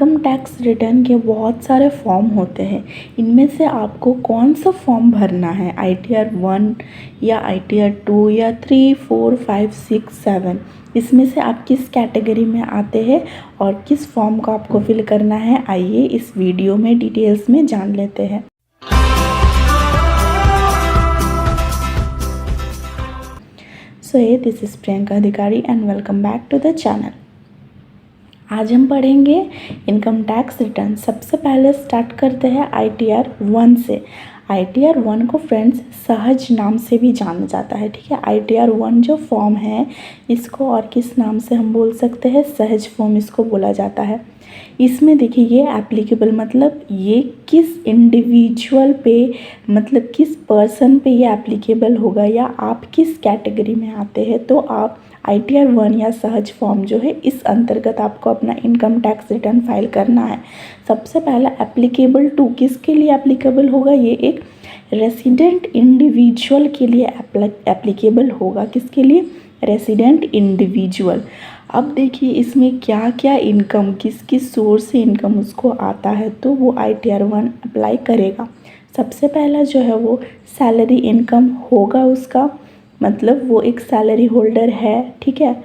Income tax return के बहुत सारे फॉर्म होते हैं। इनमें से आपको कौन सा फॉर्म भरना है, ITR 1 या ITR 2 या 3, 4, 5, 6, 7, इसमें से आप किस कैटेगरी में आते हैं और किस फॉर्म को आपको फिल करना है, आइए इस वीडियो में डिटेल्स में जान लेते हैं। So this is Priyanka Adhikari and welcome back to the channel. आज हम पढ़ेंगे इनकम टैक्स रिटर्न। सबसे पहले स्टार्ट करते हैं ITR 1 से। ITR 1 को फ्रेंड्स सहज नाम से भी जाना जाता है, ठीक है। ITR 1 जो फॉर्म है इसको और किस नाम से हम बोल सकते हैं, सहज फॉर्म इसको बोला जाता है। इसमें देखिए ये एप्लीकेबल मतलब ये किस इंडिविजुअल पे, मतलब किस पर्सन पे ये एप्लीकेबल होगा या आप किस कैटेगरी में आते हैं, तो आप ITR 1 या सहज फॉर्म जो है इस अंतर्गत आपको अपना इनकम टैक्स रिटर्न फाइल करना है। सबसे पहला एप्लीकेबल टू किसके लिए एप्लीकेबल होगा, ये एक रेसिडेंट इंडिविजुअल के लिए एप्लीकेबल होगा। किसके लिए, रेसिडेंट इंडिविजुअल। अब देखिए इसमें क्या क्या इनकम, किस किस सोर्स से इनकम उसको आता है, तो वो ITR 1 अप्लाई करेगा। सबसे पहला जो है वो सैलरी इनकम होगा उसका, मतलब वो एक सैलरी होल्डर है, ठीक है।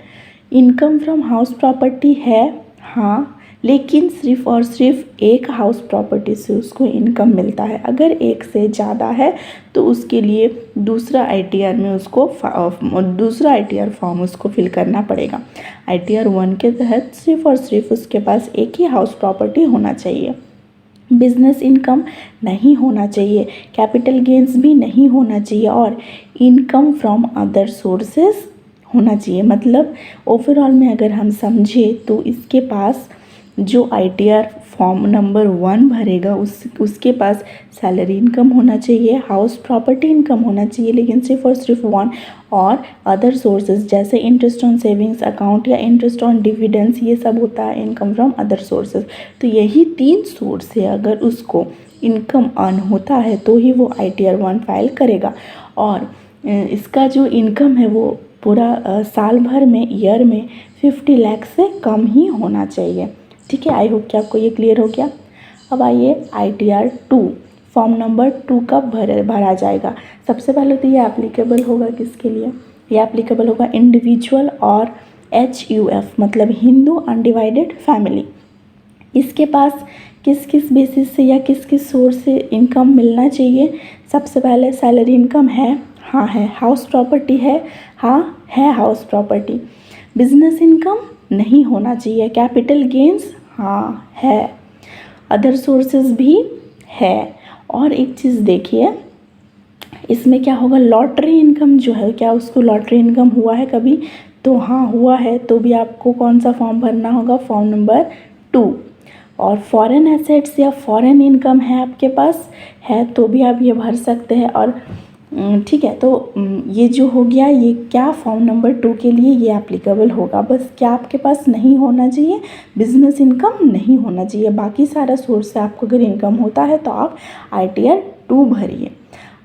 इनकम फ्रॉम हाउस प्रॉपर्टी है, हाँ, लेकिन सिर्फ और सिर्फ एक हाउस प्रॉपर्टी से उसको इनकम मिलता है। अगर एक से ज़्यादा है तो उसके लिए दूसरा ITR में उसको दूसरा ITR फॉर्म उसको फिल करना पड़ेगा। ITR 1 के तहत सिर्फ और सिर्फ उसके पास एक ही हाउस प्रॉपर्टी होना चाहिए। बिजनेस इनकम नहीं होना चाहिए, कैपिटल गेंस भी नहीं होना चाहिए और इनकम फ्रॉम अदर सोर्सेस होना चाहिए। मतलब ओवरऑल में अगर हम समझे तो इसके पास जो ITR फॉर्म नंबर 1 भरेगा उसके पास सैलरी इनकम होना चाहिए, हाउस प्रॉपर्टी इनकम होना चाहिए, लेकिन सिर्फ और सिर्फ 1, और अदर सोर्सेज जैसे इंटरेस्ट ऑन सेविंग्स अकाउंट या इंटरेस्ट ऑन डिविडेंड्स, ये सब होता है इनकम फ्रॉम अदर सोर्सेज। तो यही 3 सोर्स से अगर उसको इनकम अर्न होता है तो ही वो ITR 1 फाइल करेगा। और इसका जो इनकम है वो पूरा साल भर में, ईयर में 50 लाख से कम ही होना चाहिए, ठीक है। आई होप कि आपको ये क्लियर हो गया। अब आइए ITR 2 फॉर्म नंबर 2 कब भरा जाएगा। सबसे पहले तो ये एप्लीकेबल होगा किसके लिए, ये एप्लीकेबल होगा इंडिविजुअल और HUF मतलब हिंदू अनडिवाइडेड फैमिली। इसके पास किस किस बेसिस से या किस किस सोर्स से इनकम मिलना चाहिए। सबसे पहले सैलरी इनकम है, हाँ है। हाउस प्रॉपर्टी है, हाँ है हाउस प्रॉपर्टी। बिजनेस इनकम नहीं होना चाहिए। कैपिटल गेंस, हाँ है। अदर सोर्सेज भी है। और एक चीज़ देखिए इसमें क्या होगा, लॉटरी इनकम जो है, क्या उसको लॉटरी इनकम हुआ है कभी, तो हाँ हुआ है, तो भी आपको कौन सा फॉर्म भरना होगा, फॉर्म नंबर 2। और फॉरेन एसेट्स या फॉरेन इनकम है आपके पास है तो भी आप ये भर सकते हैं। और ठीक है, तो ये जो हो गया, ये क्या फॉर्म नंबर 2 के लिए ये एप्लीकेबल होगा। बस क्या आपके पास नहीं होना चाहिए, बिजनेस इनकम नहीं होना चाहिए, बाकी सारा सोर्स से आपको अगर इनकम होता है तो आप ITR 2 भरिए।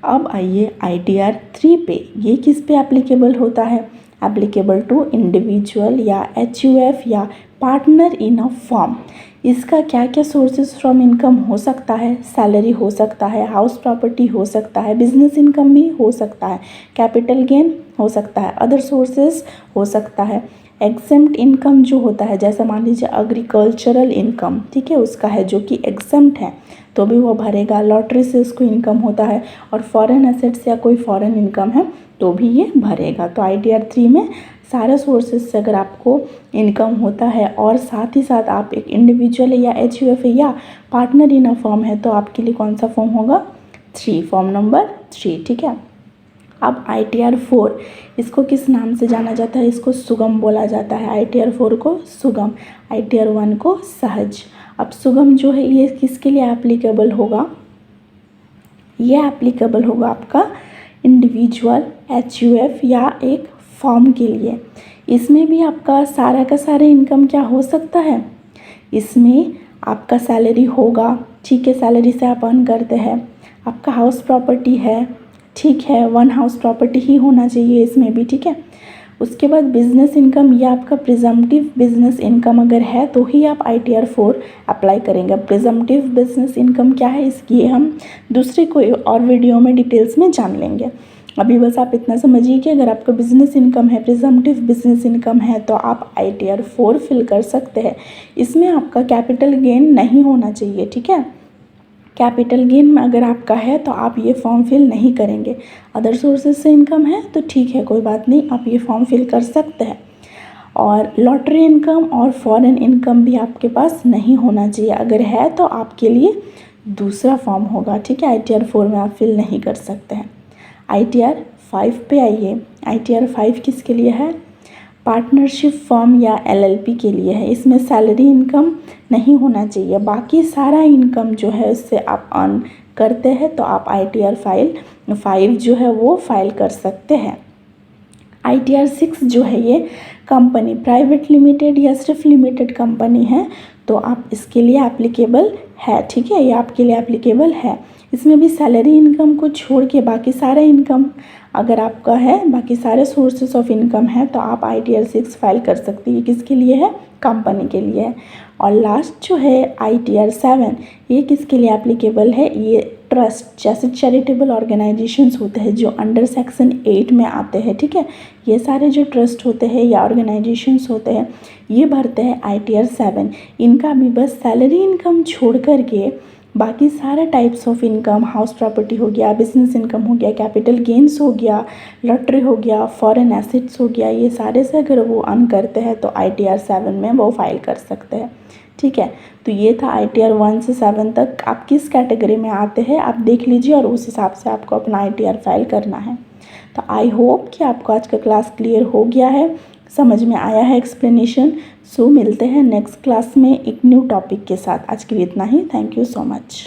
अब आइए ITR 3 पे, ये किस पे एप्लीकेबल होता है, एप्लीकेबल टू इंडिविजुअल या HUF या पार्टनर इन अ फॉर्म। इसका क्या क्या सोर्सेज फ्रॉम इनकम हो सकता है, सैलरी हो सकता है, हाउस प्रॉपर्टी हो सकता है, बिजनेस इनकम भी हो सकता है, कैपिटल गेन हो सकता है, अदर सोर्सेज हो सकता है। एग्जेम्प्ट इनकम जो होता है, जैसे मान लीजिए एग्रीकल्चरल इनकम, ठीक है, उसका है जो कि एग्जेम्प्ट है तो भी वो भरेगा। लॉटरी से उसको इनकम होता है और फॉरेन एसेट्स या कोई फॉरेन इनकम है तो भी ये भरेगा। तो ITR 3 में सारे सोर्सेज से अगर आपको इनकम होता है और साथ ही साथ आप एक इंडिविजुअल या HUF या पार्टनर इन अ फॉर्म है तो आपके लिए कौन सा फॉर्म होगा, 3, फॉर्म नंबर 3, ठीक है। अब ITR 4, इसको किस नाम से जाना जाता है, इसको सुगम बोला जाता है। ITR 4 को सुगम, ITR 1 को सहज। अब सुगम जो है ये किसके लिए एप्लीकेबल होगा, ये एप्लीकेबल होगा आपका इंडिविजुअल, HUF या एक फॉर्म के लिए। इसमें भी आपका सारा का सारा इनकम क्या हो सकता है, इसमें आपका सैलरी होगा, ठीक है, सैलरी से आप अर्न करते हैं। आपका हाउस प्रॉपर्टी है, ठीक है, 1 हाउस प्रॉपर्टी ही होना चाहिए इसमें भी, ठीक है। उसके बाद बिजनेस इनकम, या आपका प्रिजम्पटिव बिजनेस इनकम अगर है तो ही आप ITR 4 अप्लाई करेंगे। प्रिजम्पटिव बिजनेस इनकम क्या है, इसकी हम दूसरे कोई और वीडियो में डिटेल्स में जान लेंगे। अभी बस आप इतना समझिए कि अगर आपका बिजनेस इनकम है, प्रिजम्पटिव बिजनेस इनकम है, तो आप ITR 4 फिल कर सकते हैं। इसमें आपका कैपिटल गेन नहीं होना चाहिए, ठीक है। कैपिटल गेन में अगर आपका है तो आप ये फॉर्म फिल नहीं करेंगे। अदर सोर्सेज से इनकम है तो ठीक है, कोई बात नहीं, आप ये फॉर्म फिल कर सकते हैं। और लॉटरी इनकम और फॉरेन इनकम भी आपके पास नहीं होना चाहिए। अगर है तो आपके लिए दूसरा फॉर्म होगा, ठीक है। ITR 4 में आप फिल नहीं कर सकते हैं। ITR 5 पे आइए। ITR 5 किसके लिए है, पार्टनरशिप फर्म या LLP के लिए है। इसमें सैलरी इनकम नहीं होना चाहिए, बाकी सारा इनकम जो है उससे आप अर्न करते हैं तो आप ITR 5 जो है वो फाइल कर सकते हैं। ITR 6 जो है ये कंपनी प्राइवेट लिमिटेड या सिर्फ लिमिटेड कंपनी है तो आप इसके लिए एप्लीकेबल है, ठीक है, ये आपके लिए एप्लीकेबल है। इसमें भी सैलरी इनकम को छोड़ के बाकी सारा इनकम अगर आपका है, बाकी सारे सोर्सेस ऑफ इनकम है तो आप ITR 6 फाइल कर सकती है। किसके लिए है, कंपनी के लिए है। और लास्ट जो है ITR 7, ये किसके लिए एप्लीकेबल है, ये ट्रस्ट जैसे चैरिटेबल ऑर्गेनाइजेशंस होते हैं जो अंडर सेक्शन 8 में आते हैं, ठीक है। ये सारे जो ट्रस्ट होते हैं या ऑर्गेनाइजेशंस होते हैं ये भरते हैं ITR 7। इनका भी बस सैलरी इनकम छोड़ कर के बाकी सारे types of income, house property हो गया, बिजनेस इनकम हो गया, कैपिटल गेंस हो गया, लॉटरी हो गया, फॉरेन एसेट्स हो गया, ये सारे से अगर वो अर्न करते हैं तो ITR 7 में वो फाइल कर सकते हैं, ठीक है। तो ये था ITR 1 से 7 तक आप किस कैटेगरी में आते हैं आप देख लीजिए और उस हिसाब से आपको अपना ITR फाइल करना है। तो आई होप कि आपको आज का क्लास क्लियर हो गया है, समझ में आया है एक्सप्लेनेशन। सो मिलते हैं नेक्स्ट क्लास में एक न्यू टॉपिक के साथ। आज के लिए इतना ही। Thank you so much.